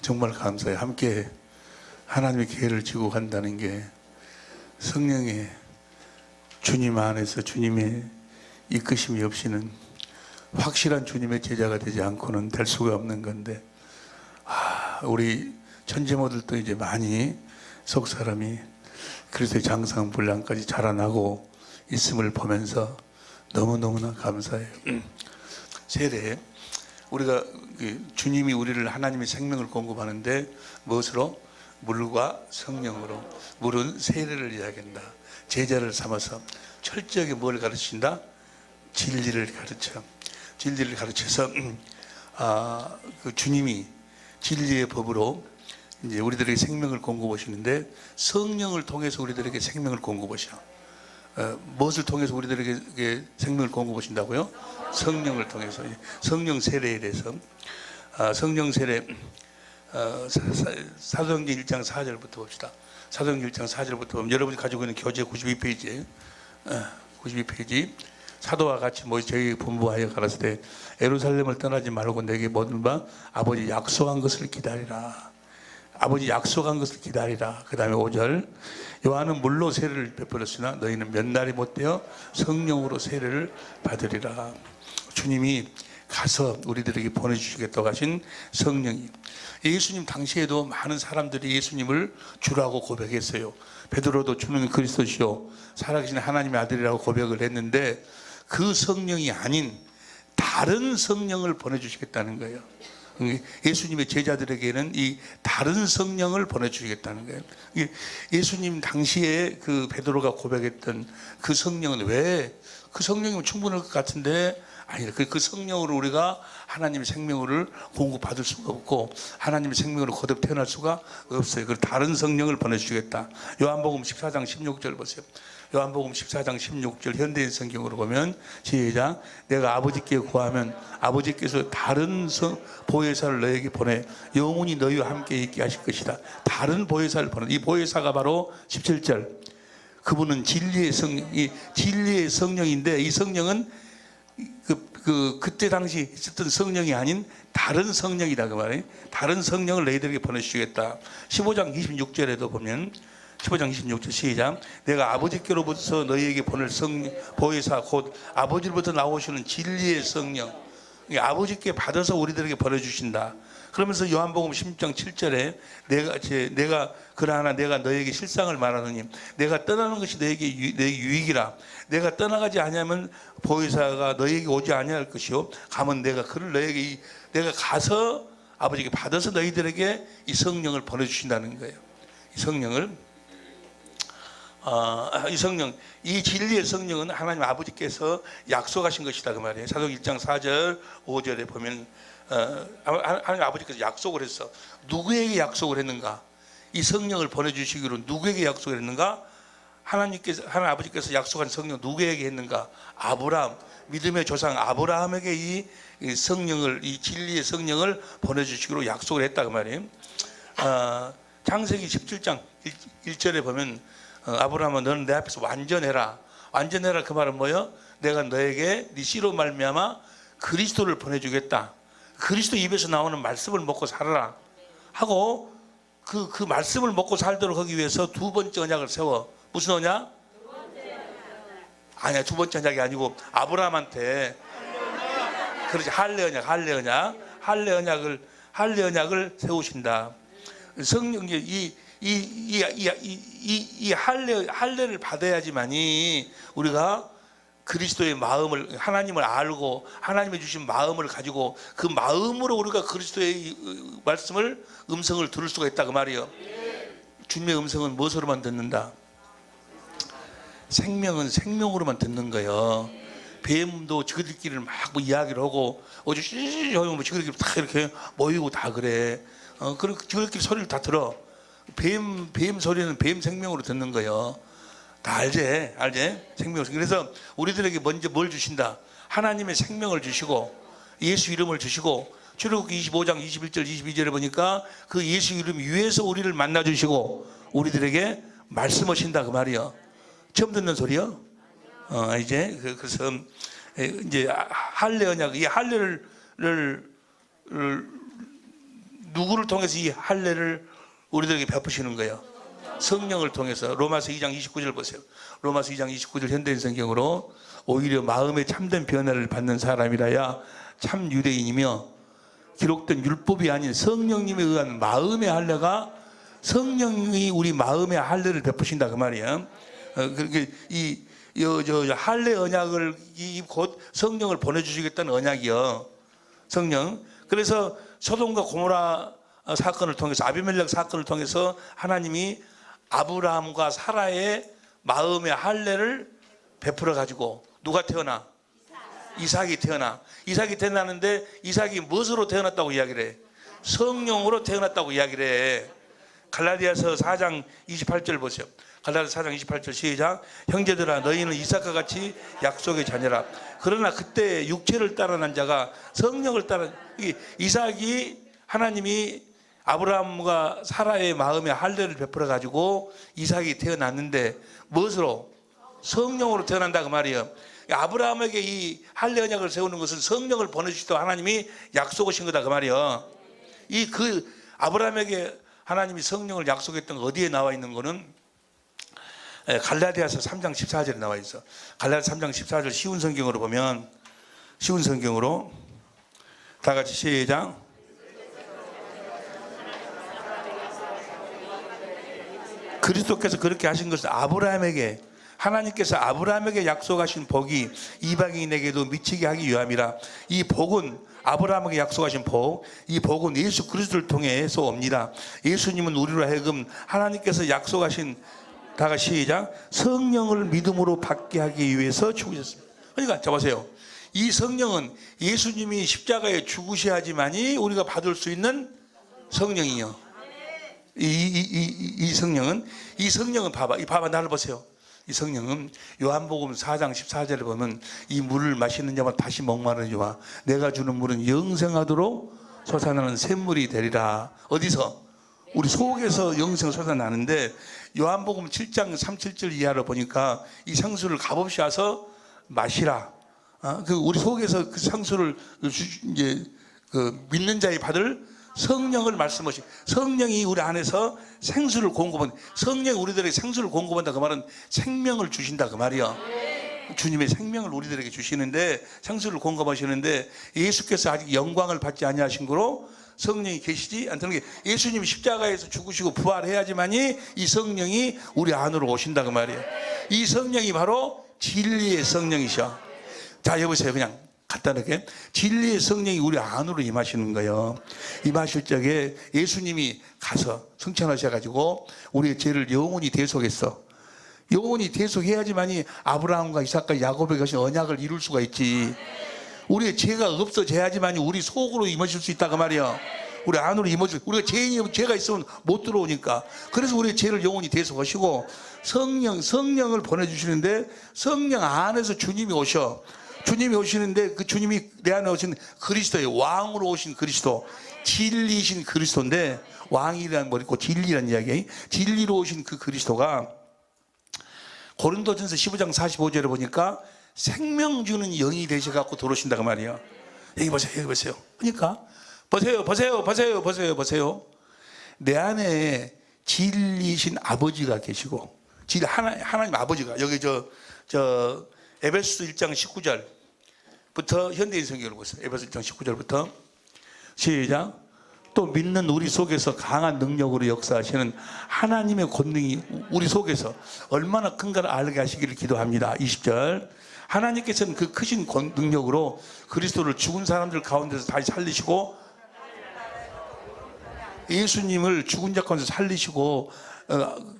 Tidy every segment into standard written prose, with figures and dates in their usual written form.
정말 감사해요. 함께 하나님의 계획을 지고 간다는 게 성령의 주님 안에서 주님의 이끄심이 없이는 확실한 주님의 제자가 되지 않고는 될 수가 없는 건데, 우리 천재모들도 이제 많이 속 사람이 그리스도의 장성 분량까지 자라나고 있음을 보면서 너무너무나 감사해요. 세례, 우리가 주님이 우리를 하나님의 생명을 공급하는데 무엇으로? 물과 성령으로. 물은 세례를 이야기한다. 제자를 삼아서 철저하게 뭘 가르친다? 진리를 가르쳐. 진리를 가르쳐서 그 주님이 진리의 법으로 이제 우리들에게 생명을 공급하시는데, 성령을 통해서 우리들에게 생명을 공급하셔. 무엇을 통해서 우리들에게 생명을 공급하신다고요? 성령을 통해서. 성령 세례에 대해서 성령 세례, 사도행전 1장 4절부터 봅시다. 사도행전 1장 4절부터 보면 여러분이 가지고 있는 교재 92페이지에 92페이지. 사도와 같이 저희 분부하여 가라사대 예루살렘을 떠나지 말고 내게 모든 바 아버지 약속한 것을 기다리라. 아버지 약속한 것을 기다리라. 그 다음에 5절, 요한은 물로 세례를 베풀었으나 너희는 몇 날이 못되어 성령으로 세례를 받으리라. 주님이 가서 우리들에게 보내주시겠다고 하신 성령이, 예수님 당시에도 많은 사람들이 예수님을 주라고 고백했어요. 베드로도 주는 그리스도시요 살아계신 하나님의 아들이라고 고백을 했는데, 그 성령이 아닌 다른 성령을 보내주시겠다는 거예요. 예수님의 제자들에게는 이 다른 성령을 보내주시겠다는 거예요. 예수님 당시에 그 베드로가 고백했던 그 성령은, 왜 그 성령이면 충분할 것 같은데 아니라 그 성령으로 우리가 하나님의 생명을 공급받을 수가 없고 하나님의 생명으로 거듭 태어날 수가 없어요. 그 다른 성령을 보내주시겠다. 요한복음 14장 16절 보세요. 요한복음 14장 16절 현대인 성경으로 보면, 시작, 내가 아버지께 구하면 아버지께서 다른 보혜사를 너에게 보내 영원히 너희와 함께 있게 하실 것이다. 다른 보혜사를 보내. 이 보혜사가 바로 17절, 그분은 진리의 성령인데, 이 성령은 그때 당시 있었던 성령이 아닌 다른 성령이다 그 말이에요. 다른 성령을 너희들에게 보내주시겠다. 15장 26절에도 보면, 15장 26절 시작, 내가 아버지께로부터 너희에게 보낼 보혜사 곧 아버지로부터 나오시는 진리의 성령, 아버지께 받아서 우리들에게 보내주신다. 그러면서 요한복음 16장 7절에 내가 그러나 내가 너에게 실상을 말하노니 내가 떠나는 것이 너에게 유익이라. 내가 떠나가지 아니하면 보혜사가 너에게 오지 아니할 것이요 가면 내가 그를 너에게 내가 가서 아버지께 받아서 너희들에게 이 성령을 보내주신다는 거예요. 이 성령을 이 성령, 이 진리의 성령은 하나님 아버지께서 약속하신 것이다 그 말이에요. 사도행 1장 4절 5절에 보면 하나님 아버지께서 약속을 했어. 누구에게 약속을 했는가? 이 성령을 보내주시기로 누구에게 약속을 했는가? 하나님 아버지께서 약속한 성령 누구에게 했는가? 아브라함, 믿음의 조상 아브라함에게 이 성령을, 이 진리의 성령을 보내주시기로 약속을 했다 그 말이에요. 창세기 17장 1절에 보면 아브라함아 너는 내 앞에서 완전해라. 완전해라 그 말은 뭐예요? 내가 너에게 네 씨로 말미암아 그리스도를 보내주겠다. 그리스도 입에서 나오는 말씀을 먹고 살아라 하고, 그 말씀을 먹고 살도록 하기 위해서 두 번째 언약을 세워. 무슨 언약? 아니야, 두 번째 언약이 아니고 아브라함한테, 그렇지, 할례 언약을 세우신다. 성령이 이 할례를 받아야지만이 우리가 그리스도의 마음을, 하나님을 알고 하나님의 주신 마음을 가지고 그 마음으로 우리가 그리스도의 말씀을, 음성을 들을 수가 있다 그 말이에요. 주님의 음성은 무엇으로만 듣는다? 생명은 생명으로만 듣는 거예요. 뱀도 지그들끼리 막 이야기를 하고, 어제 지그들끼리 다 이렇게 모이고 다 그래. 그럼 지그들끼리 소리를 다 들어. 뱀 소리는 뱀 생명으로 듣는 거예요. 다 알지? 생명으로. 그래서 우리들에게 먼저 뭘 주신다? 하나님의 생명을 주시고 예수 이름을 주시고, 출애굽기 25장 21절 22절에 보니까 그 예수 이름 위에서 우리를 만나 주시고 우리들에게 말씀하신다 그 말이요. 처음 듣는 소리요? 그래서 이제 할례 언약, 이 할례를 누구를 통해서 이 할례를 우리들에게 베푸시는 거예요? 성령을 통해서. 로마서 2장 29절 보세요. 로마서 2장 29절 현대인 성경으로 오히려 마음에 참된 변화를 받는 사람이라야 참 유대인이며 기록된 율법이 아닌 성령님에 의한 마음의 할례가 성령이 우리 마음의 할례를 베푸신다 그 말이에요. 그렇게 이 할례 언약을 곧 성령을 보내주시겠다는 언약이요. 성령. 그래서 소돔과 고모라 사건을 통해서 아비멜렉 사건을 통해서 하나님이 아브라함과 사라의 마음의 할례를 베풀어 가지고 누가 태어나? 이삭이 태어나. 이삭이 태어나는데 이삭이 무엇으로 태어났다고 이야기를 해? 성령으로 태어났다고 이야기를 해. 갈라디아서 4장 28절 보세요. 갈라디아서 4장 28절 시작. 형제들아 너희는 이삭과 같이 약속의 자녀라. 그러나 그때 육체를 따라 난 자가 성령을 따라. 이삭이 하나님이 아브라함과 사라의 마음의 할례를 베풀어 가지고 이삭이 태어났는데 무엇으로? 성령으로 태어난다 그 말이에요. 아브라함에게 이 할례 언약을 세우는 것은 성령을 보내주시다 하나님이 약속하신 거다 그 말이에요. 아브라함에게 하나님이 성령을 약속했던 거 어디에 나와 있는 거는 갈라디아서 3장 14절에 나와 있어. 갈라디아서 3장 14절 쉬운 성경으로 보면, 쉬운 성경으로 다 같이 시작. 그리스도께서 그렇게 하신 것은 아브라함에게, 하나님께서 아브라함에게 약속하신 복이 이방인에게도 미치게 하기 위함이라. 이 복은 아브라함에게 약속하신 복, 이 복은 예수 그리스도를 통해서 옵니다. 예수님은 우리로 하여금 하나님께서 약속하신, 다 같이 시작, 성령을 믿음으로 받게 하기 위해서 죽으셨습니다. 그러니까 자 보세요. 이 성령은 예수님이 십자가에 죽으셔야지만이 우리가 받을 수 있는 성령이요. 이 성령은 봐봐 나를 보세요. 이 성령은 요한복음 4장 14절에 보면 이 물을 마시는 자마다 다시 목마르는 자와 내가 주는 물은 영생하도록 솟아나는 샘물이 되리라. 어디서? 우리 속에서 영생 솟아나는데 요한복음 7장 37절 이하로 보니까 이 상수를 값없이 와서 마시라. 우리 속에서 그 상수를 이제 믿는 자의 받을 성령을 말씀하시. 성령이 우리 안에서 생수를 공급한, 성령이 우리들에게 생수를 공급한다 그 말은 생명을 주신다 그 말이야. 주님의 생명을 우리들에게 주시는데, 생수를 공급하시는데 예수께서 아직 영광을 받지 아니하신 거로 성령이 계시지 않다는 게, 예수님이 십자가에서 죽으시고 부활해야지만이 이 성령이 우리 안으로 오신다 그 말이에요. 이 성령이 바로 진리의 성령이셔. 자 여보세요. 그냥 간단하게 진리의 성령이 우리 안으로 임하시는 거예요. 임하실 적에 예수님이 가서 승천하셔가지고 우리의 죄를 영원히 대속했어. 영원히 대속해야지만이 아브라함과 이삭과 야곱에게 하신 언약을 이룰 수가 있지. 우리의 죄가 없어져야지만이 우리 속으로 임하실 수 있다 그 말이야. 우리 안으로 임하실. 우리가 죄가 있으면 못 들어오니까. 그래서 우리의 죄를 영원히 대속하시고 성령을 보내주시는데, 성령 안에서 주님이 오셔. 주님이 오시는데 그 주님이 내 안에 오신 그리스도예요. 왕으로 오신 그리스도, 진리이신 그리스도인데, 왕이라는 거 있고 진리라는 이야기, 진리로 오신 그 그리스도가 고린도전서 15장 45절에 보니까 생명 주는 영이 되셔갖고 들어오신다 그 말이에요. 여기 보세요, 여기 보세요. 그러니까 보세요. 내 안에 진리이신 아버지가 계시고, 하나님 아버지가 여기 에베소서 1장 19절부터 현대인 성경을 보세요. 에베소서 1장 19절부터 시작. 또 믿는 우리 속에서 강한 능력으로 역사하시는 하나님의 권능이 우리 속에서 얼마나 큰가를 알게 하시기를 기도합니다. 20절. 하나님께서는 그 크신 능력으로 그리스도를 죽은 사람들 가운데서 다시 살리시고, 예수님을 죽은 자 가운데서 살리시고,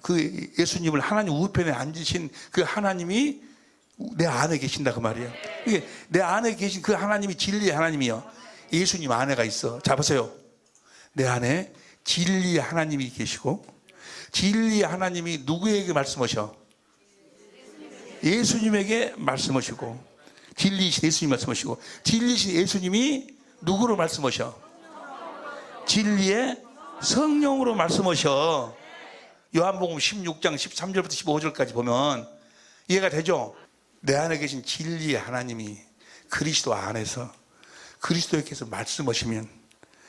그 예수님을 하나님 우편에 앉으신 그 하나님이 내 안에 계신다 그 말이에요. 이게 내 안에 계신 그 하나님이 진리의 하나님이요. 예수님 안에가 있어. 자 보세요. 내 안에 진리의 하나님이 계시고, 진리의 하나님이 누구에게 말씀하셔? 예수님에게 말씀하시고, 진리이신 예수님 말씀하시고, 진리이신 예수님이 누구로 말씀하셔? 진리의 성령으로 말씀하셔. 요한복음 16장 13절부터 15절까지 보면 이해가 되죠? 내 안에 계신 진리의 하나님이 그리스도 안에서 그리스도께서 말씀하시면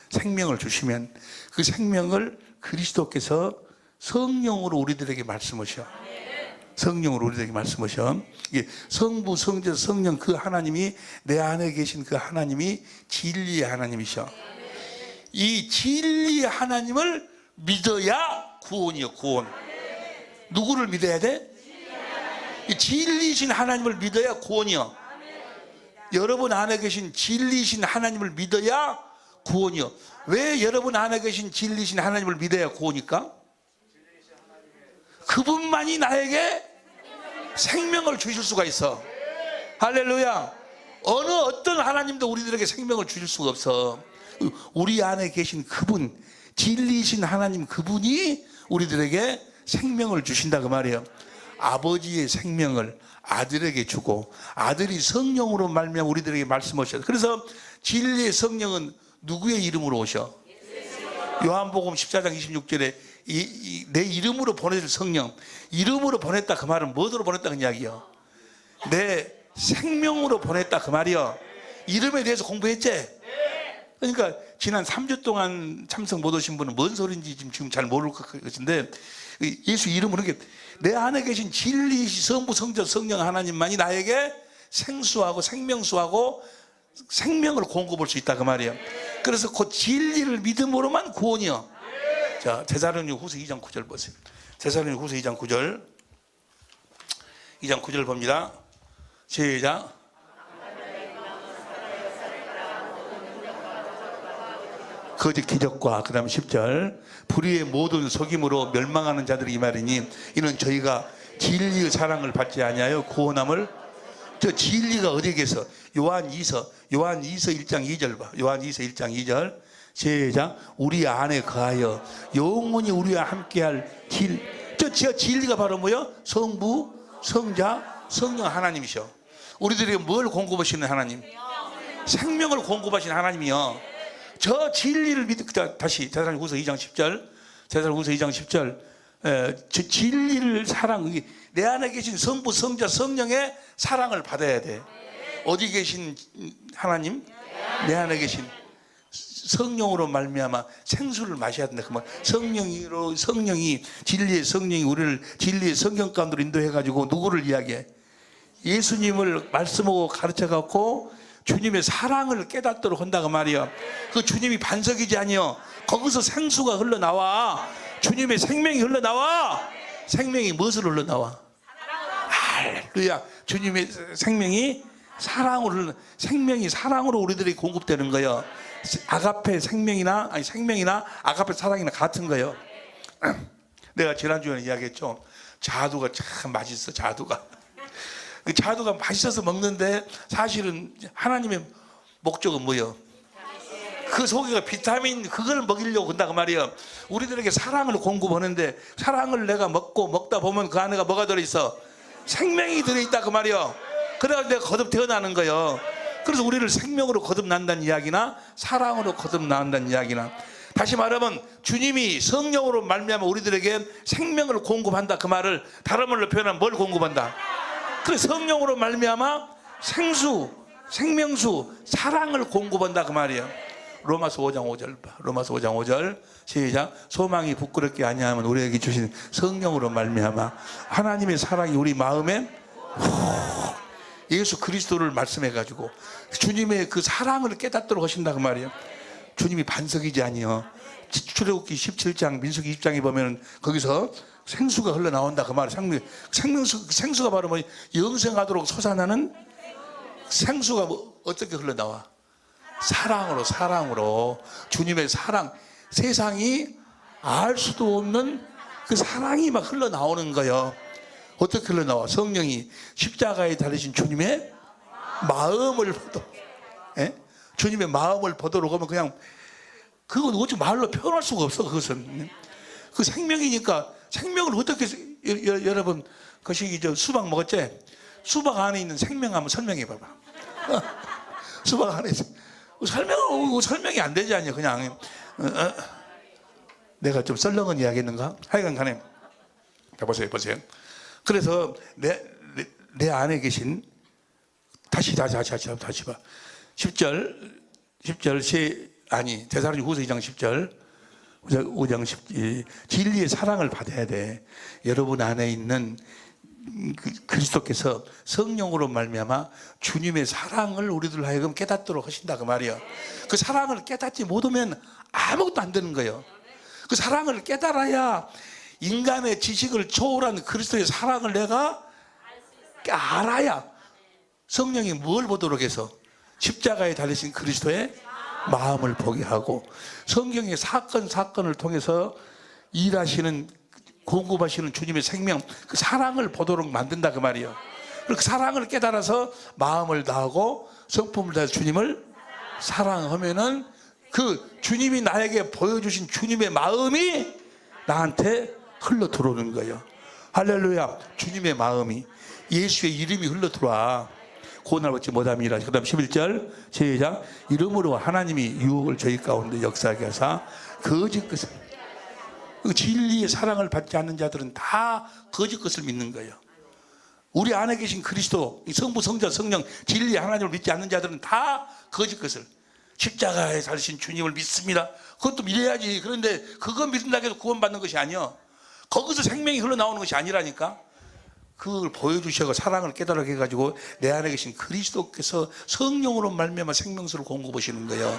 생명을 주시면 그 생명을 그리스도께서 성령으로 우리들에게 말씀하셔. 성령으로 우리들에게 말씀하셔. 이게 성부, 성자, 성령 그 하나님이 내 안에 계신 그 하나님이 진리의 하나님이셔. 이 진리의 하나님을 믿어야 구원이요, 구원. 누구를 믿어야 돼? 이 진리이신 하나님을 믿어야 구원이요. 여러분 안에 계신 진리이신 하나님을 믿어야 구원이요. 왜 여러분 안에 계신 진리이신 하나님을 믿어야 구원일까? 그분만이 나에게 생명을 주실 수가 있어. 할렐루야. 어느 어떤 하나님도 우리들에게 생명을 주실 수가 없어. 우리 안에 계신 그분, 진리이신 하나님 그분이 우리들에게 생명을 주신다 그 말이에요. 아버지의 생명을 아들에게 주고 아들이 성령으로 말미암아 우리들에게 말씀하셔요. 그래서 진리의 성령은 누구의 이름으로 오셔? 요한복음 14장 26절에 내 이름으로 보내줄 성령, 이름으로 보냈다 그 말은 뭐로 보냈다 그 이야기요? 내 생명으로 보냈다 그 말이요. 이름에 대해서 공부했지? 그러니까 지난 3주 동안 참석 못 오신 분은 뭔 소리인지 지금 잘 모를 것 같은데, 예수 이름으로 내 안에 계신 진리 성부 성자 성령 하나님만이 나에게 생수하고 생명수하고 생명을 공급할 수 있다 그 말이에요. 그래서 그 진리를 믿음으로만 구원이요. 자, 데살로니가후서 2장 9절 보세요. 데살로니가후서 2장 9절, 2장 9절 봅니다. 시작. 거짓 기적과 그 다음 10절, 불의의 모든 속임으로 멸망하는 자들이 이 말이니 이는 저희가 진리의 사랑을 받지 아니하여 구원함을. 저 진리가 어디에 계서? 요한 2서 1장 2절 봐. 요한 2서 1장 2절 시작. 우리 안에 거하여 영원히 우리와 함께할 저 진리가 바로 뭐요? 성부, 성자, 성령 하나님이셔. 우리들에게 뭘 공급하시는 하나님? 생명을 공급하시는 하나님이요. 저 진리를 다시 데살로니가후서 2장 10절, 데살로니가후서 2장 10절, 저 진리를 내 안에 계신 성부, 성자, 성령의 사랑을 받아야 돼. 어디 계신 하나님? 내 안에 계신 성령으로 말미암아 생수를 마셔야 된다 그 말. 성령이 진리의 성령이 우리를 진리의 성경 가운데로 인도해 가지고 누구를 이야기해? 예수님을 말씀하고 가르쳐 갖고 주님의 사랑을 깨닫도록 한다고 말이야. 그 주님이 반석이지 아니요. 거기서 생수가 흘러나와. 주님의 생명이 흘러나와. 생명이 무엇을 흘러나와? 할렐루야. 주님의 생명이 사랑으로 생명이 사랑으로 우리들이 공급되는 거예요. 아가페 생명이나 아가페 사랑이나 같은 거예요. 내가 지난주에 이야기했죠. 자두가 참 맛있어. 자두가 맛있어서 먹는데 사실은 하나님의 목적은 뭐예요? 그 속에가 비타민 그걸 먹이려고 한다고 말이에요. 우리들에게 사랑을 공급하는데 사랑을 내가 먹다 보면 그 안에가 뭐가 들어있어? 생명이 들어있다 그 말이에요. 그래야 내가 거듭 태어나는 거예요. 그래서 우리를 생명으로 거듭난다는 이야기나 사랑으로 거듭난다는 이야기나, 다시 말하면 주님이 성령으로 말미암아 우리들에게 생명을 공급한다 그 말을 다른 말로 표현하면 뭘 공급한다? 그래, 성령으로 말미암아 생수, 생명수, 사랑을 공급한다 그 말이에요. 로마서 5장 5절 봐. 로마서 5장 5절 시작. 소망이 부끄럽게 아니하면 우리에게 주신 성령으로 말미암아 하나님의 사랑이 우리 마음에 예수 그리스도를 말씀해 가지고 주님의 그 사랑을 깨닫도록 하신다 그 말이에요. 주님이 반석이지 아니요. 출애굽기 17장 민수기 20장에 보면 거기서 생수가 흘러나온다 그 말이에요. 생수가 바로 뭐 영생하도록 솟아나는 생수가 어떻게 흘러나와? 사랑으로 주님의 사랑, 세상이 알 수도 없는 그 사랑이 막 흘러나오는 거예요. 어떻게 흘러나와? 성령이 십자가에 달리신 주님의 마음을 주님의 마음을 보도록 하면 그냥 그건 어찌 말로 표현할 수가 없어. 그것은 그 생명이니까. 생명을 어떻게 여러분 거시기 수박 먹었지? 수박 안에 있는 생명 한번 설명해 봐봐. 수박 안에 설명이 안 되지 않냐 그냥. 내가 좀 썰렁한 이야기했는가? 하여간 간에 보세요. 그래서 내 안에 계신 다시 봐. 10절 데살로니가후서 2장 10절, 5장 10절, 진리의 사랑을 받아야 돼. 여러분 안에 있는 그리스도께서 성령으로 말미암아 주님의 사랑을 우리들 하여금 깨닫도록 하신다 그 말이야. 그 사랑을 깨닫지 못하면 아무것도 안 되는 거예요. 그 사랑을 깨달아야 인간의 지식을 초월한 그리스도의 사랑을 내가 알아야 성령이 뭘 보도록 해서 십자가에 달리신 그리스도의 마음을 보게 하고 성경의 사건을 통해서 일하시는 공급하시는 주님의 생명, 그 사랑을 보도록 만든다 그 말이에요. 그 사랑을 깨달아서 마음을 다하고 성품을 다해서 주님을 사랑하면은 그 주님이 나에게 보여주신 주님의 마음이 나한테 흘러 들어오는 거예요. 할렐루야. 주님의 마음이, 예수의 이름이 흘러 들어와. 고난을 받지 못함이라. 그 다음 11절 시작. 이름으로 하나님이 유혹을 저희 가운데 역사하게 하사 거짓 것을, 진리의 사랑을 받지 않는 자들은 다 거짓 것을 믿는 거예요. 우리 안에 계신 그리스도, 성부, 성자, 성령, 진리의 하나님을 믿지 않는 자들은 다 거짓 것을, 십자가에 살신 주님을 믿습니다. 그것도 믿어야지. 그런데 그거 믿는다고 해서 구원받는 것이 아니야. 거기서 생명이 흘러나오는 것이 아니라니까. 그걸 보여주셔서 사랑을 깨달게 해가지고 내 안에 계신 그리스도께서 성령으로 말미암아 생명수를 공급하시는 거예요.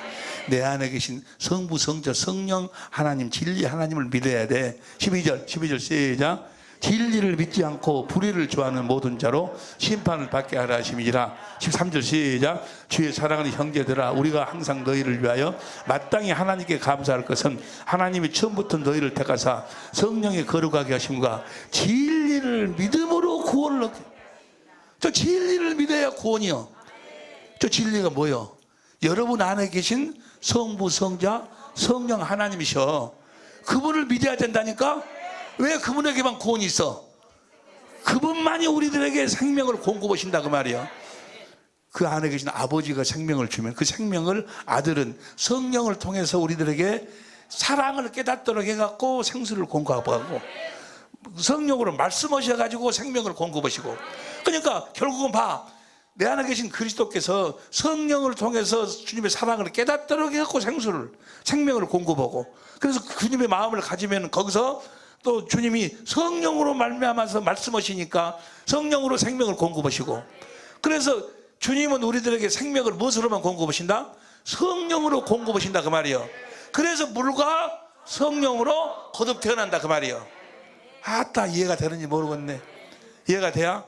내 안에 계신 성부, 성자, 성령 하나님, 진리 하나님을 믿어야 돼. 12절 시작. 진리를 믿지 않고 불의를 좋아하는 모든 자로 심판을 받게 하라 하심이니라. 13절 시작. 주의 사랑하는 형제들아, 우리가 항상 너희를 위하여 마땅히 하나님께 감사할 것은 하나님이 처음부터 너희를 택하사 성령에 거룩하게 하심과 진리를 믿음으로 구원을 얻게. 저 진리를 믿어야 구원이요. 저 진리가 뭐요? 여러분 안에 계신 성부, 성자, 성령 하나님이셔. 그분을 믿어야 된다니까. 왜 그분에게만 구원이 있어? 그분만이 우리들에게 생명을 공급하신다 그 말이에요. 그 안에 계신 아버지가 생명을 주면 그 생명을 아들은 성령을 통해서 우리들에게 사랑을 깨닫도록 해갖고 생수를 공급하고 성령으로 말씀하셔가지고 생명을 공급하시고. 그러니까 결국은 봐, 내 안에 계신 그리스도께서 성령을 통해서 주님의 사랑을 깨닫도록 해갖고 생명을 공급하고, 그래서 주님의 마음을 가지면 거기서 또 주님이 성령으로 말미암아서 말씀하시니까 성령으로 생명을 공급하시고, 그래서 주님은 우리들에게 생명을 무엇으로만 공급하신다? 성령으로 공급하신다 그 말이에요. 그래서 물과 성령으로 거듭 태어난다 그 말이에요. 아따, 이해가 되는지 모르겠네. 이해가 돼야?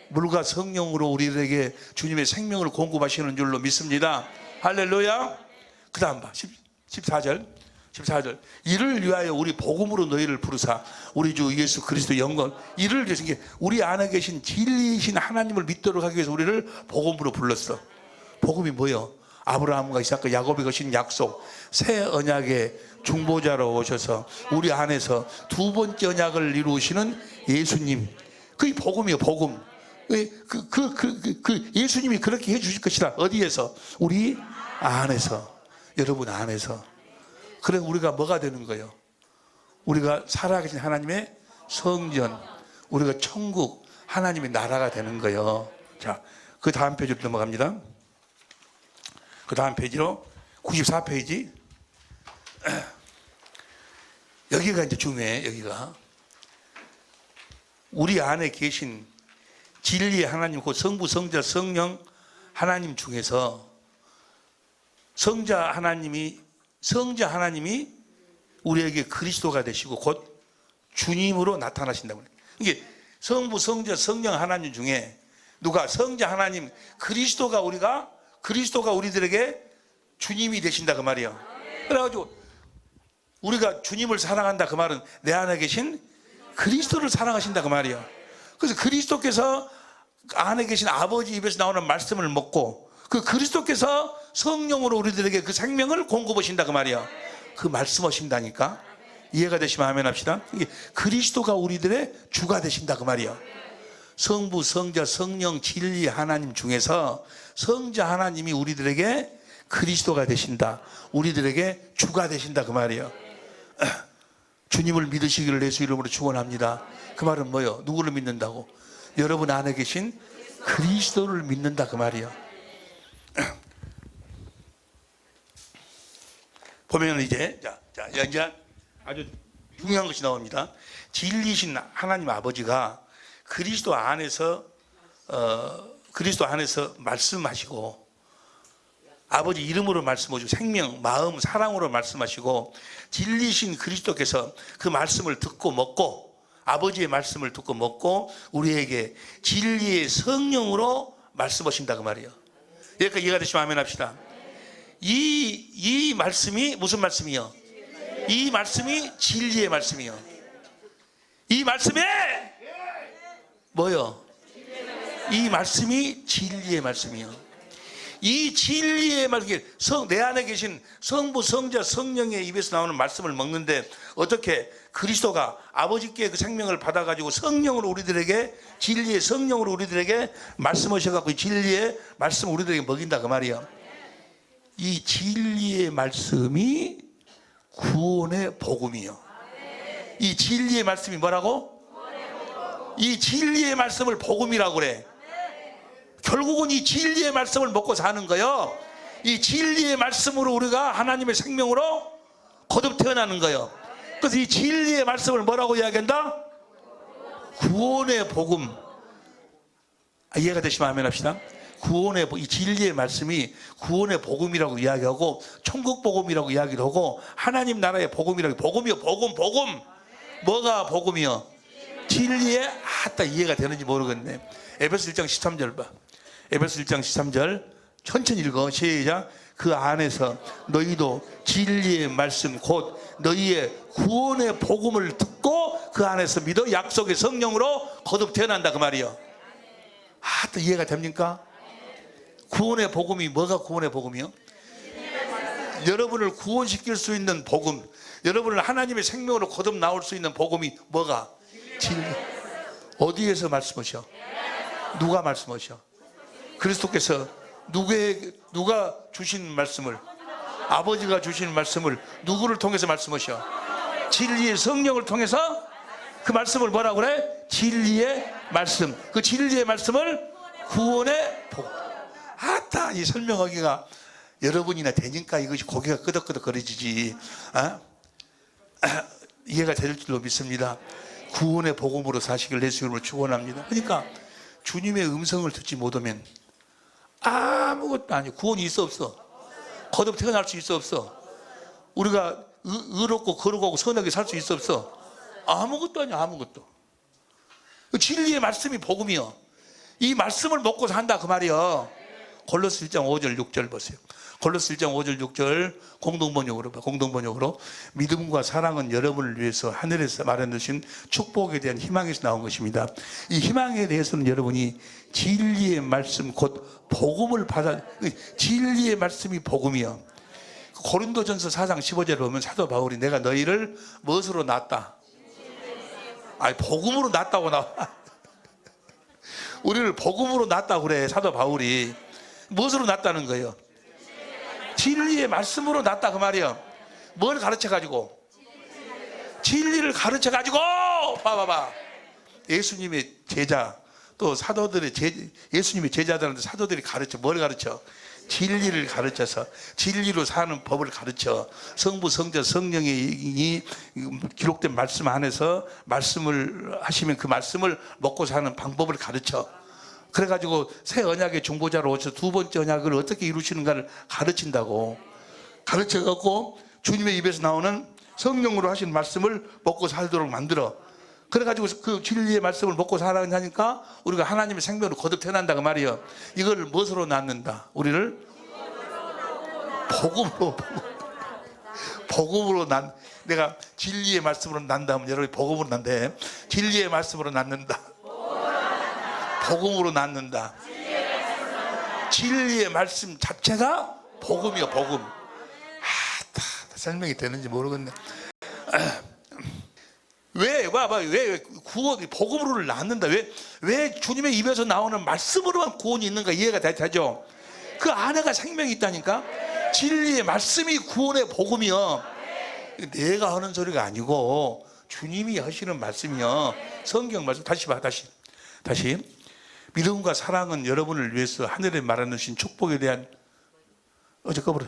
물과 성령으로 우리들에게 주님의 생명을 공급하시는 줄로 믿습니다. 할렐루야. 그 다음 봐. 14절. 이를 위하여 우리 복음으로 너희를 부르사 우리 주 예수 그리스도 영광. 이를 위해서, 우리 안에 계신 진리이신 하나님을 믿도록 하기 위해서 우리를 복음으로 불렀어. 복음이 뭐예요? 아브라함과 이삭과 야곱이 거신 약속, 새 언약의 중보자로 오셔서 우리 안에서 두 번째 언약을 이루시는 예수님. 그게 복음이에요. 복음. 예수님이 그렇게 해주실 것이다. 어디에서? 우리 안에서. 여러분 안에서. 그래 우리가 뭐가 되는 거예요? 우리가 살아계신 하나님의 성전, 우리가 천국, 하나님의 나라가 되는 거예요. 자, 그 다음 페이지로 넘어갑니다. 그 다음 페이지로 94페이지. 여기가 이제 중요해. 여기가 우리 안에 계신 진리의 하나님, 그 성부, 성자, 성령 하나님 중에서 성자 하나님이 우리에게 그리스도가 되시고 곧 주님으로 나타나신다고. 이게 성부, 성자, 성령 하나님 중에 누가? 성자 하나님 그리스도가 우리들에게 주님이 되신다 그 말이에요. 그래가지고 우리가 주님을 사랑한다 그 말은 내 안에 계신 그리스도를 사랑하신다 그 말이에요. 그래서 그리스도께서 안에 계신 아버지 입에서 나오는 말씀을 먹고 그 그리스도께서 성령으로 우리들에게 그 생명을 공급하신다 그 말이에요. 그 말씀하신다니까. 이해가 되시면 아멘 합시다. 이게 그리스도가 우리들의 주가 되신다 그 말이에요. 성부, 성자, 성령, 진리 하나님 중에서 성자 하나님이 우리들에게 그리스도가 되신다. 우리들에게 주가 되신다 그 말이에요. 주님을 믿으시기를 예수 이름으로 축원합니다. 그 말은 뭐예요? 누구를 믿는다고? 여러분 안에 계신 그리스도를 믿는다 그 말이에요. 보면 이제 이제 아주 중요한 것이 나옵니다. 진리신 하나님 아버지가 그리스도 안에서 말씀하시고 아버지 이름으로 말씀하시고 생명, 마음, 사랑으로 말씀하시고 진리신 그리스도께서 그 말씀을 듣고 먹고 아버지의 말씀을 듣고 먹고 우리에게 진리의 성령으로 말씀하신다 그 말이에요. 여기까지 이해가 되시면 아멘 합시다. 이 말씀이 무슨 말씀이요? 이 말씀이 진리의 말씀이요. 이 말씀에 뭐요? 이 말씀이 진리의 말씀이요. 이 진리의 말씀, 내 안에 계신 성부, 성자, 성령의 입에서 나오는 말씀을 먹는데 어떻게 그리스도가 아버지께 그 생명을 받아가지고 성령으로 우리들에게 진리의 성령으로 우리들에게 말씀하셔갖고 진리의 말씀 우리들에게 먹인다 그 말이야. 이 진리의 말씀이 구원의 복음이요. 이 진리의 말씀이 뭐라고? 이 진리의 말씀을 복음이라고 그래. 결국은 이 진리의 말씀을 먹고 사는 거예요. 이 진리의 말씀으로 우리가 하나님의 생명으로 거듭 태어나는 거예요. 그래서 이 진리의 말씀을 뭐라고 이야기한다? 구원의 복음. 이해가 되시면 아멘 합시다. 구원의 이 진리의 말씀이 구원의 복음이라고 이야기하고 천국 복음이라고 이야기를 하고 하나님 나라의 복음이라고. 복음이요, 복음. 뭐가 복음이요? 진리의 이해가 되는지 모르겠네. 에베소 1장 13절 봐. 에베소 1장 13절 천천히 읽어. 시작. 그 안에서 너희도 진리의 말씀 곧 너희의 구원의 복음을 듣고 그 안에서 믿어 약속의 성령으로 거듭 태어난다 그 말이요. 또 이해가 됩니까? 구원의 복음이 뭐가 구원의 복음이요? 여러분을 구원시킬 수 있는 복음, 여러분을 하나님의 생명으로 거듭 나올 수 있는 복음이 뭐가? 진리. 어디에서 말씀하셔? 누가 말씀하셔? 그리스도께서 누가 주신 말씀을, 아버지가 주신 말씀을 누구를 통해서 말씀하셔? 진리의 성령을 통해서 그 말씀을 뭐라고 그래? 진리의 말씀. 그 진리의 말씀을 구원의 복음. 이 설명하기가 여러분이나 되니까 이것이 고개가 끄덕끄덕 거리지. 이해가 될 줄로 믿습니다. 구원의 복음으로 사시길 예수님으로 축원합니다. 그러니까 주님의 음성을 듣지 못하면 아무것도 아니에요. 구원이 있어 없어? 거듭 태어날 수 있어 없어? 우리가 의롭고 거룩하고 선하게 살 수 있어 없어? 아무것도 아니야. 아무것도. 진리의 말씀이 복음이요. 이 말씀을 먹고 산다 그 말이요. 골로새 1장 5절 6절 보세요. 골로새 1장 5절 6절 공동번역으로 봐. 공동번역으로 믿음과 사랑은 여러분을 위해서 하늘에서 마련하신 축복에 대한 희망에서 나온 것입니다. 이 희망에 대해서는 여러분이 진리의 말씀 곧 복음을 받아. 진리의 말씀이 복음이요. 고린도전서 4장 15절에 보면 사도 바울이 내가 너희를 무엇으로 낳았다? 복음으로 낳았다고 나와. 우리를 복음으로 낳았다고 그래 사도 바울이. 무엇으로 낳았다는 거예요? 진리의 말씀으로 낳았다 그 말이에요. 뭘 가르쳐가지고? 진리를 가르쳐가지고. 봐봐. 예수님의 제자 또 사도들의 예수님의 제자들한테 사도들이 가르쳐. 뭘 가르쳐? 진리를 가르쳐서 진리로 사는 법을 가르쳐. 성부 성자 성령이 기록된 말씀 안에서 말씀을 하시면 그 말씀을 먹고 사는 방법을 가르쳐. 그래가지고 새 언약의 중보자로 오셔서 두 번째 언약을 어떻게 이루시는가를 가르친다고. 가르쳐갖고 주님의 입에서 나오는 성령으로 하신 말씀을 먹고 살도록 만들어. 그래가지고 그 진리의 말씀을 먹고 살아가니까 우리가 하나님의 생명으로 거듭 태어난다 그 말이에요. 이걸 무엇으로 낳는다? 우리를 복음으로 내가 진리의 말씀으로 낳는다면 여러분이 복음으로 낳는데 진리의 말씀으로 낳는다. 복음으로 낳는다. 진리의 말씀 자체가 복음이요. 복음. 설명이 되는지 모르겠네. 왜 구원 복음으로 낳는다? 왜 주님의 입에서 나오는 말씀으로만 구원이 있는가 이해가 되죠? 그 안에가 생명이 있다니까. 진리의 말씀이 구원의 복음이요. 내가 하는 소리가 아니고 주님이 하시는 말씀이요. 성경 말씀. 다시. 믿음과 사랑은 여러분을 위해서 하늘에 마련하신 축복에 대한 어제 꺼버려.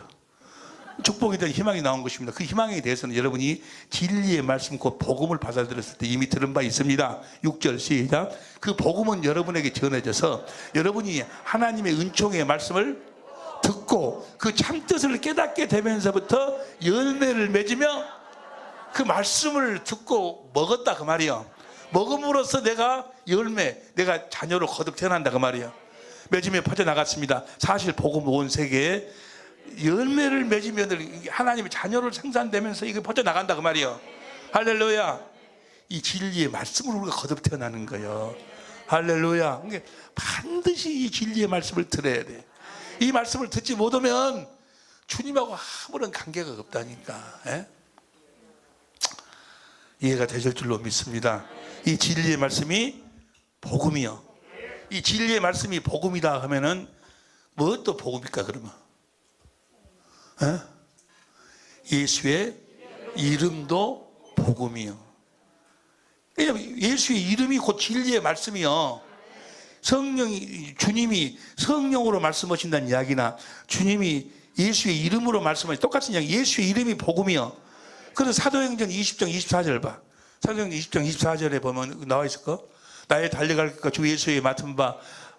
축복에 대한 희망이 나온 것입니다. 그 희망에 대해서는 여러분이 진리의 말씀, 그 복음을 받아들였을 때 이미 들은 바 있습니다. 6절 시작. 그 복음은 여러분에게 전해져서 여러분이 하나님의 은총의 말씀을 듣고 그 참뜻을 깨닫게 되면서부터 열매를 맺으며 그 말씀을 듣고 먹었다 그 말이요. 먹음으로써 내가 열매, 내가 자녀로 거듭 태어난다 그 말이요. 맺으며 퍼져나갔습니다. 사실 복음 온 세계에 열매를 맺으면 하나님의 자녀를 생산되면서 이게 퍼져나간다 그 말이요. 할렐루야. 이 진리의 말씀으로 우리가 거듭 태어나는 거예요. 할렐루야. 반드시 이 진리의 말씀을 들어야 돼. 이 말씀을 듣지 못하면 주님하고 아무런 관계가 없다니까. 에? 이해가 되실 줄로 믿습니다. 이 진리의 말씀이 복음이요. 이 진리의 말씀이 복음이다 하면은 무엇도 복음일까 그러면? 에? 예수의 이름도 복음이요. 예수의 이름이 곧 진리의 말씀이요. 성령이, 주님이 성령으로 말씀하신다는 이야기나 주님이 예수의 이름으로 말씀하신 똑같은 이야기. 예수의 이름이 복음이요. 그래서 사도행전 20장 24절 봐. 사도행전 20장 24절에 보면 나와 있을 거. 나의 달려갈 것과 주 예수의 맡은 바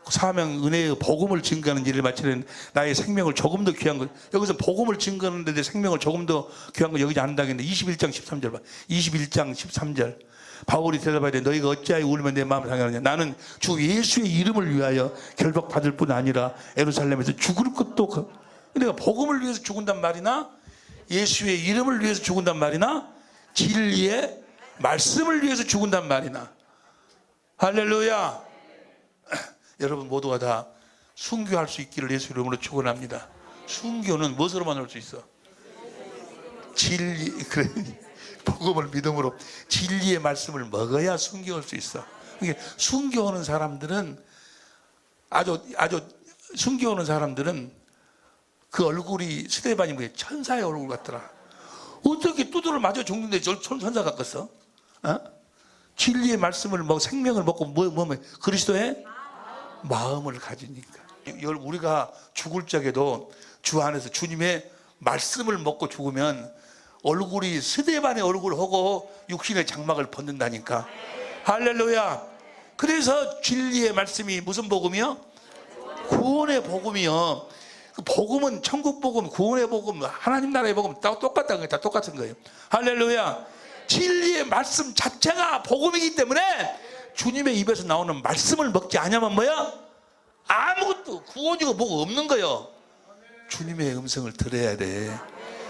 사명 은혜의 복음을 증거하는 일을 마치는 나의 생명을 조금 더 귀한 것. 여기서 복음을 증거하는데 내 생명을 조금 더 귀한 거 여기지 않는다겠는데 21장 13절 봐. 21장 13절. 바울이 대답하여 너희가 어찌하여 울면 내 마음을 상하느냐. 나는 주 예수의 이름을 위하여 결박받을 뿐 아니라 예루살렘에서 죽을 것도 내가 복음을 위해서 죽은단 말이나 예수의 이름을 위해서 죽은단 말이나 진리의 말씀을 위해서 죽은단 말이나. 할렐루야. 여러분 모두가 다 순교할 수 있기를 예수 이름으로 축원합니다. 순교는 무엇으로만 할 수 있어? 진리, 그래. 복음을 믿음으로 진리의 말씀을 먹어야 순교할 수 있어. 그러니까 순교하는 사람들은 아주 순교하는 사람들은 그 얼굴이 스데반이 뭐야? 천사의 얼굴 같더라. 어떻게 두드러 맞아 죽는데 천사 같겠어? 어? 진리의 말씀을 먹고 생명을 먹고 뭐 그리스도의 마음을 가지니까. 우리가 죽을 적에도 주 안에서 주님의 말씀을 먹고 죽으면 얼굴이 스데반의 얼굴하고 육신의 장막을 벗는다니까. 할렐루야. 그래서 진리의 말씀이 무슨 복음이요? 구원의 복음이요. 그 복음은 천국 복음, 구원의 복음, 하나님 나라의 복음 다 똑같다는 거예요. 다 똑같은 거예요. 할렐루야. 진리의 말씀 자체가 복음이기 때문에 주님의 입에서 나오는 말씀을 먹지 않으면 뭐야? 아무것도 구원이고 뭐가 없는 거예요. 주님의 음성을 들어야 돼.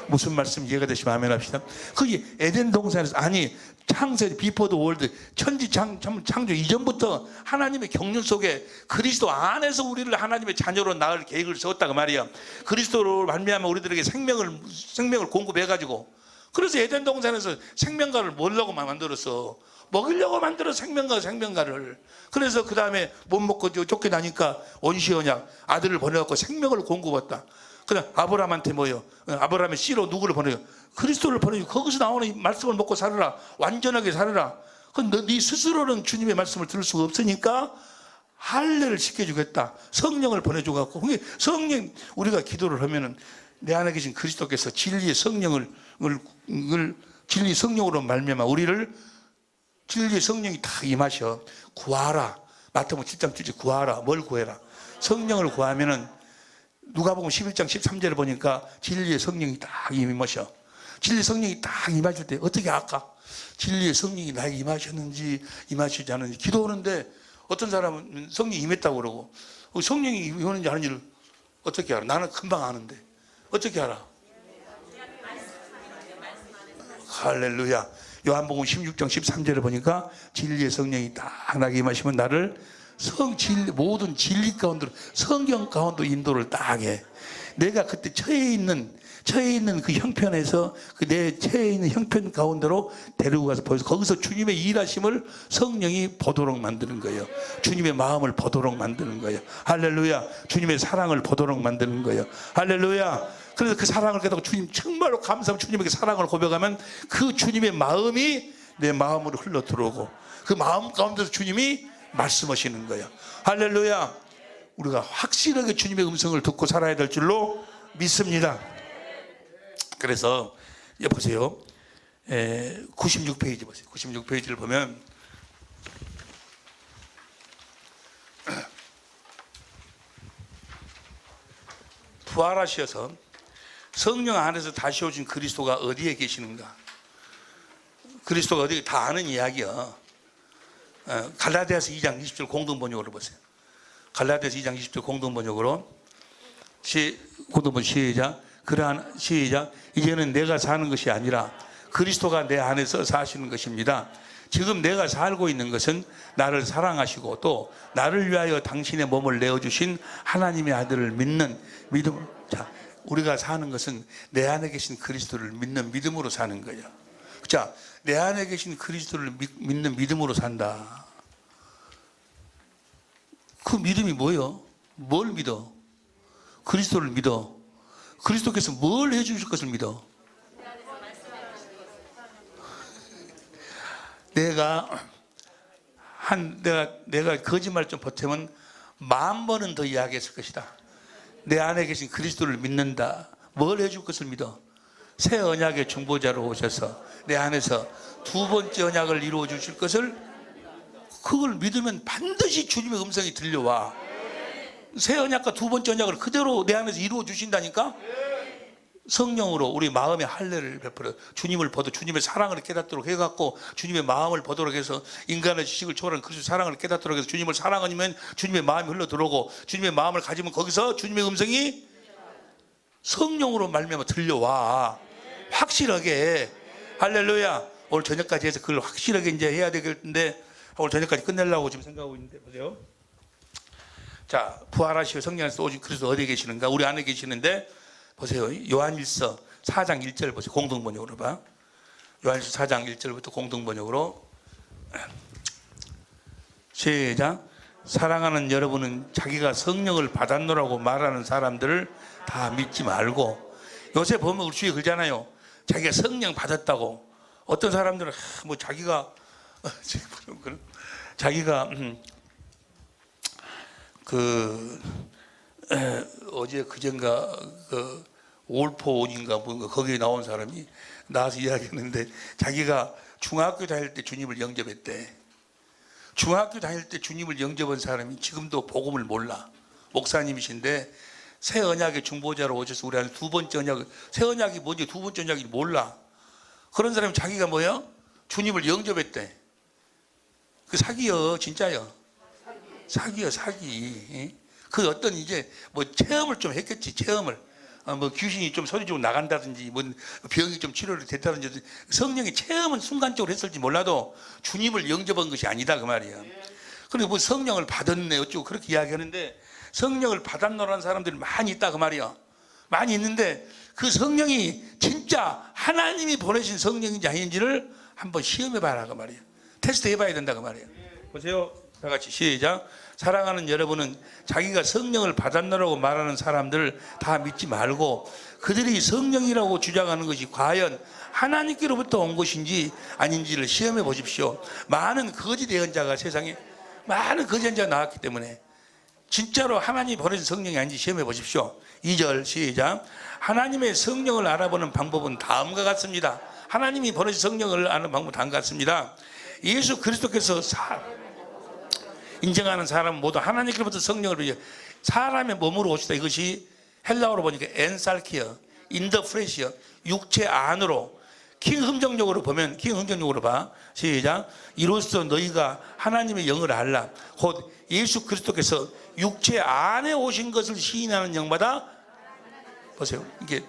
무슨 말씀 이해가 되시면 아멘 합시다. 그게 에덴 동산에서, 아니 창세 비포 더 월드, 천지 창조 이전부터 하나님의 경륜 속에 그리스도 안에서 우리를 하나님의 자녀로 낳을 계획을 세웠다고 말이야. 그리스도로 말미암아 우리들에게 생명을 공급해 가지고, 그래서 에덴 동산에서 생명가를 먹으려고 만들었어. 먹이려고 만들어 생명가를. 그래서 그 다음에 못 먹고 쫓겨나니까 원시언약 아들을 보내갖고 생명을 공급했다. 그다음 아브라함한테 뭐요? 아브라함의 씨로 누구를 보내요? 그리스도를 보내요. 거기서 나오는 말씀을 먹고 살아라. 완전하게 살아라. 그런데 네 스스로는 주님의 말씀을 들을 수가 없으니까 할례를 시켜주겠다. 성령을 보내주갖고. 성령, 우리가 기도를 하면은 내 안에 계신 그리스도께서 진리의 성령을 진리 성령으로 말미암아 우리를 진리의 성령이 다 임하셔. 구하라. 마태복음 7장 7절 구하라. 뭘 구해라? 성령을 구하면은 누가복음 11장 13절을 보니까 진리의 성령이 딱 임하셔. 진리의 성령이 딱 임하실 때 어떻게 할까? 진리의 성령이 나에게 임하셨는지 임하시지 않는지 기도하는데 어떤 사람은 성령이 임했다고 그러고 성령이 임하는지 아닌지를 어떻게 알아? 나는 금방 아는데 어떻게 알아? 할렐루야. 요한복음 16장 13절을 보니까 진리의 성령이 딱 나에게 임하시면 나를 모든 진리 가운데로 성경 가운데 인도를 딱 해. 내가 그때 처해 있는 그 형편에서 내 처해 있는 형편 가운데로 데리고 가서 보여서 거기서 주님의 일하심을 성령이 보도록 만드는 거예요. 주님의 마음을 보도록 만드는 거예요. 할렐루야. 주님의 사랑을 보도록 만드는 거예요. 할렐루야. 그래서 그 사랑을 깨닫고 주님 정말로 감사하면 주님에게 사랑을 고백하면 그 주님의 마음이 내 마음으로 흘러 들어오고 그 마음 가운데서 주님이 말씀하시는 거예요. 할렐루야. 우리가 확실하게 주님의 음성을 듣고 살아야 될 줄로 믿습니다. 그래서 보세요. 96페이지 보세요. 96페이지를 보면 부활하셔서 성령 안에서 다시 오신 그리스도가 어디에 계시는가? 그리스도가 어디 다 아는 이야기야. 갈라디아서 2장 20절 공동번역으로 보세요. 갈라디아서 2장 20절 공동번역으로 공동번역 시작. 그러한 시작. 이제는 내가 사는 것이 아니라 그리스도가 내 안에서 사시는 것입니다. 지금 내가 살고 있는 것은 나를 사랑하시고 또 나를 위하여 당신의 몸을 내어주신 하나님의 아들을 믿는 믿음. 자, 우리가 사는 것은 내 안에 계신 그리스도를 믿는 믿음으로 사는 거예요. 자, 내 안에 계신 그리스도를 믿는 믿음으로 산다. 그 믿음이 뭐예요? 뭘 믿어? 그리스도를 믿어. 그리스도께서 뭘 해주실 것을 믿어? 내가 거짓말 좀 보태면 10,000번은 더 이야기했을 것이다. 내 안에 계신 그리스도를 믿는다. 뭘 해줄 것을 믿어? 새 언약의 중보자로 오셔서 내 안에서 두 번째 언약을 이루어 주실 것을, 그걸 믿으면 반드시 주님의 음성이 들려와. 새 언약과 두 번째 언약을 그대로 내 안에서 이루어 주신다니까. 성령으로 우리 마음의 할례를 베풀어 주님을 보도 주님의 사랑을 깨닫도록 해갖고, 주님의 마음을 보도록 해서 인간의 지식을 초월한 그리스도의 사랑을 깨닫도록 해서 주님을 사랑하면 주님의 마음이 흘러 들어오고, 주님의 마음을 가지면 거기서 주님의 음성이 성령으로 말미암아 들려와. 확실하게. 할렐루야. 오늘 저녁까지 해서 그걸 확실하게 이제 해야 되겠는데, 오늘 저녁까지 끝내려고 지금 생각하고 있는데, 보세요. 자, 부활하시고 성령에서 오직 그리스도 어디에 계시는가? 우리 안에 계시는데, 보세요. 요한일서 4장 1절 보세요. 공동번역으로 봐. 요한일서 4장 1절부터 공동번역으로 시작. 사랑하는 여러분은 자기가 성령을 받았노라고 말하는 사람들을 다 믿지 말고, 요새 보면 우리 주위에 그러잖아요. 자기가 성령 받았다고. 어떤 사람들은 뭐 자기가 어제 그젠가 올포온인가 뭔가 거기에 나온 사람이 나와서 이야기했는데, 자기가 중학교 다닐 때 주님을 영접했대. 중학교 다닐 때 주님을 영접한 사람이 지금도 복음을 몰라. 목사님이신데 새 언약의 중보자로 오셔서 우리 안에 두 번째 언약, 새 언약이 뭔지 두 번째 언약이 몰라. 그런 사람이 자기가 뭐야? 주님을 영접했대. 그 사기여, 진짜여. 사기여, 사기. 그 어떤 이제 뭐 체험을 좀 했겠지. 체험을 뭐 귀신이 좀 소리 좀 나간다든지, 뭐 병이 좀 치료를 됐다든지, 성령의 체험은 순간적으로 했을지 몰라도 주님을 영접한 것이 아니다 그 말이야. 그리고 뭐 성령을 받았네 어쩌고 그렇게 이야기하는데, 성령을 받았노라는 사람들이 많이 있다 그 말이야. 많이 있는데 그 성령이 진짜 하나님이 보내신 성령인지 아닌지를 한번 시험해 봐라 그 말이야. 테스트 해봐야 된다 그 말이야. 보세요. 다 같이 시작. 사랑하는 여러분은 자기가 성령을 받았노라고 말하는 사람들 다 믿지 말고, 그들이 성령이라고 주장하는 것이 과연 하나님께로부터 온 것인지 아닌지를 시험해 보십시오. 많은 거짓 예언자가 세상에 많은 거짓 예언자가 나왔기 때문에 진짜로 하나님이 보내신 성령이 아닌지 시험해 보십시오. 2절 시작. 하나님의 성령을 알아보는 방법은 다음과 같습니다. 하나님이 보내신 성령을 아는 방법은 다음과 같습니다. 예수 그리스도께서 인정하는 사람은 모두 하나님께로부터 성령을 위해 사람의 몸으로 오시다. 이것이 헬라어로 보니까 엔살키어, 인더 프레시어, 육체 안으로. 킹 흥정력으로 보면, 킹 흥정력으로 봐. 시작. 이로써 너희가 하나님의 영을 알라. 곧 예수 그리스도께서 육체 안에 오신 것을 시인하는 영마다. 보세요. 이게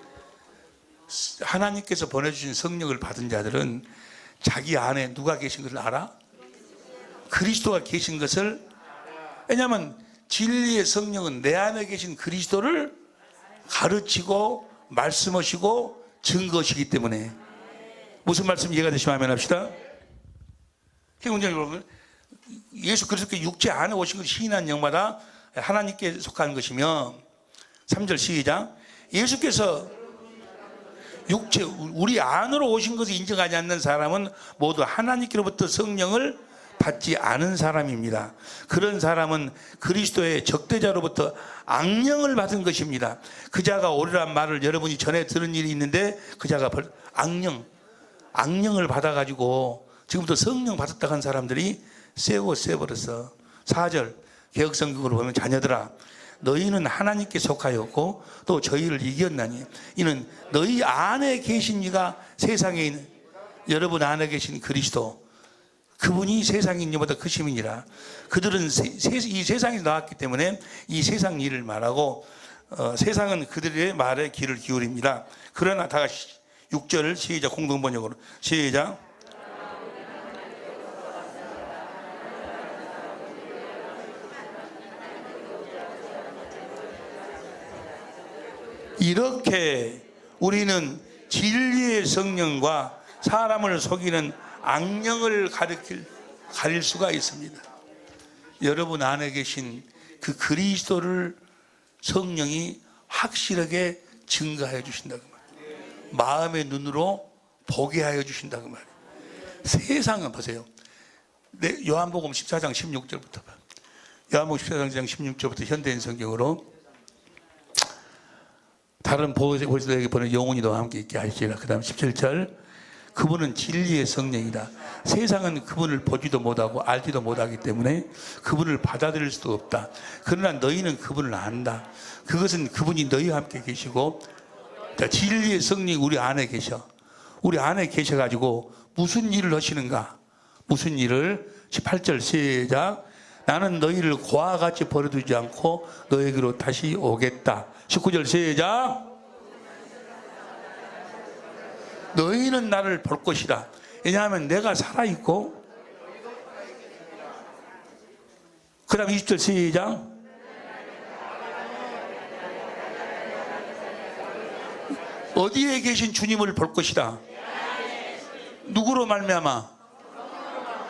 하나님께서 보내주신 성령을 받은 자들은 자기 안에 누가 계신 것을 알아? 그리스도가 계신 것을. 왜냐하면 진리의 성령은 내 안에 계신 그리스도를 가르치고 말씀하시고 증거하시기 때문에. 무슨 말씀 이해가 되시면 아멘 합시다. 여러분, 예수 그리스도께 육체 안에 오신 것을 시인한 영마다 하나님께 속하는 것이며. 3절 시작. 예수께서 육체 우리 안으로 오신 것을 인정하지 않는 사람은 모두 하나님께로부터 성령을 받지 않은 사람입니다. 그런 사람은 그리스도의 적대자로부터 악령을 받은 것입니다. 그 자가 오리란 말을 여러분이 전에 들은 일이 있는데 그 자가 악령을 받아가지고 지금부터 성령 받았다 한 사람들이 세워버렸어. 4절 개혁성경으로 보면 자녀들아 너희는 하나님께 속하였고 또 저희를 이겼나니 이는 너희 안에 계신 이가 세상에 있는 여러분 안에 계신 그리스도 그분이 세상에 있는 이보다 크심이니라. 그들은 이 세상에서 나왔기 때문에 이 세상 일을 말하고 세상은 그들의 말에 귀를 기울입니다. 그러나 다 같이 6절 시작 공동번역으로 시작. 이렇게 우리는 진리의 성령과 사람을 속이는 악령을 가릴 수가 있습니다. 여러분 안에 계신 그 그리스도를 성령이 확실하게 증거하여 주신다고 말이에요. 마음의 눈으로 보게 하여 주신다고 말이에요. 세상은 보세요. 요한복음 14장 16절부터 봐. 요한복음 14장 16절부터 현대인 성경으로 다른 보리스도에게 보낸 영혼이 너와 함께 있게 하시리라. 그 다음 17절 그분은 진리의 성령이다. 세상은 그분을 보지도 못하고 알지도 못하기 때문에 그분을 받아들일 수도 없다. 그러나 너희는 그분을 안다. 그것은 그분이 너희와 함께 계시고 진리의 성령이 우리 안에 계셔. 우리 안에 계셔가지고 무슨 일을 하시는가? 무슨 일을 18절 시작 나는 너희를 고와 같이 버려두지 않고 너에게로 다시 오겠다. 19절 시작 너희는 나를 볼 것이다. 왜냐하면 내가 살아있고 그 다음 20절 시작 어디에 계신 주님을 볼 것이다. 누구로 말미암아?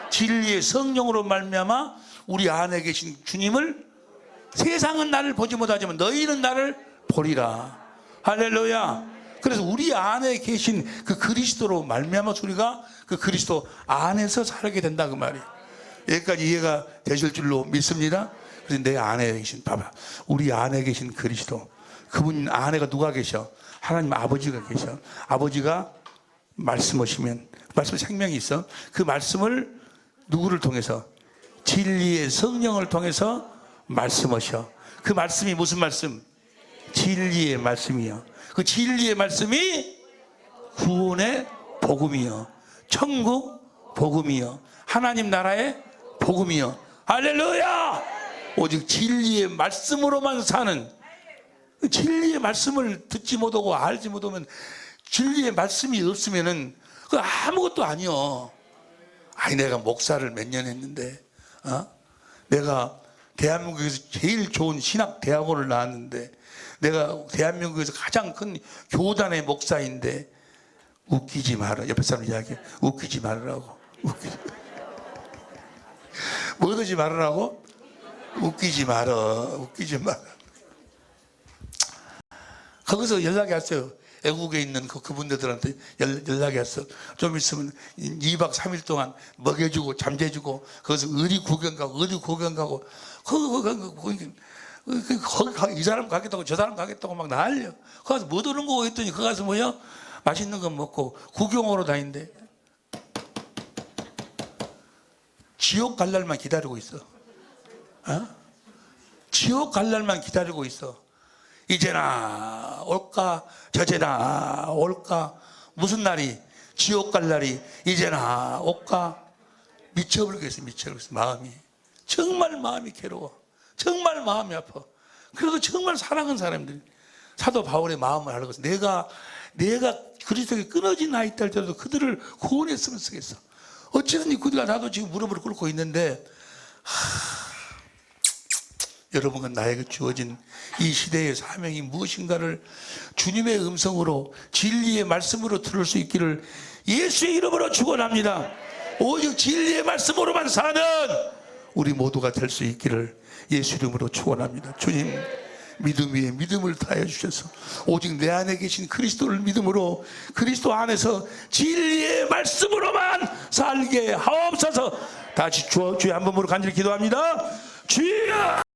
진리의 성령으로 말미암아 우리 안에 계신 주님을 세상은 나를 보지 못하지만 너희는 나를 보리라. 할렐루야. 그래서 우리 안에 계신 그 그리스도로 말미암아서 우리가 그 그리스도 안에서 살게 된다 그 말이에요. 여기까지 이해가 되실 줄로 믿습니다. 그래서 내 안에 계신 봐봐 우리 안에 계신 그리스도 그분 안에가 누가 계셔? 하나님 아버지가 계셔. 아버지가 말씀하시면 말씀 생명이 있어. 그 말씀을 누구를 통해서? 진리의 성령을 통해서 말씀하셔. 그 말씀이 무슨 말씀? 진리의 말씀이요. 그 진리의 말씀이 구원의 복음이요, 천국 복음이요, 하나님 나라의 복음이요. 할렐루야. 오직 진리의 말씀으로만 사는, 진리의 말씀을 듣지 못하고 알지 못하면, 진리의 말씀이 없으면은 그 아무것도 아니요. 아니 내가 목사를 몇 년 했는데 내가 대한민국에서 제일 좋은 신학대학원을 나왔는데 내가 대한민국에서 가장 큰 교단의 목사인데 웃기지 마라. 옆에 사람 이야기해. 웃기지 말으라고. 뭐 하지 말으라고? 웃기지 마라. 웃기지 마라. 거기서 연락이 왔어요. 애국에 있는 그분들한테 연락이 왔어. 좀 있으면 2박 3일 동안 먹여주고 잠재주고 거기서 어디 구경 가고 이 사람 가겠다고 저 사람 가겠다고 막 난리야. 거기서 뭐 하는 거 했더니 거기 가서 뭐야? 맛있는 거 먹고 구경하러 다닌대. 지옥 갈 날만 기다리고 있어. 지옥 갈 날만 기다리고 있어. 이제나 올까 저제나 올까. 무슨 날이? 지옥 갈 날이 이제나 올까. 미쳐버리겠어. 마음이 정말 마음이 괴로워. 정말 마음이 아파. 그래도 정말 사랑하는 사람들, 사도 바울의 마음을 알고 내가 그리스도에 끊어진 나이 때도 그들을 구원했으면 쓰겠어. 어찌든지 그들과 나도 지금 무릎을 꿇고 있는데 여러분과 나에게 주어진 이 시대의 사명이 무엇인가를 주님의 음성으로 진리의 말씀으로 들을 수 있기를 예수의 이름으로 축원합니다. 오직 진리의 말씀으로만 사는 우리 모두가 될 수 있기를 예수 이름으로 축원합니다. 주님, 믿음 위에 믿음을 더하여 주셔서 오직 내 안에 계신 그리스도를 믿음으로 그리스도 안에서 진리의 말씀으로만 살게 하옵소서. 다시 주의 한 번으로 간절히 기도합니다. 주여.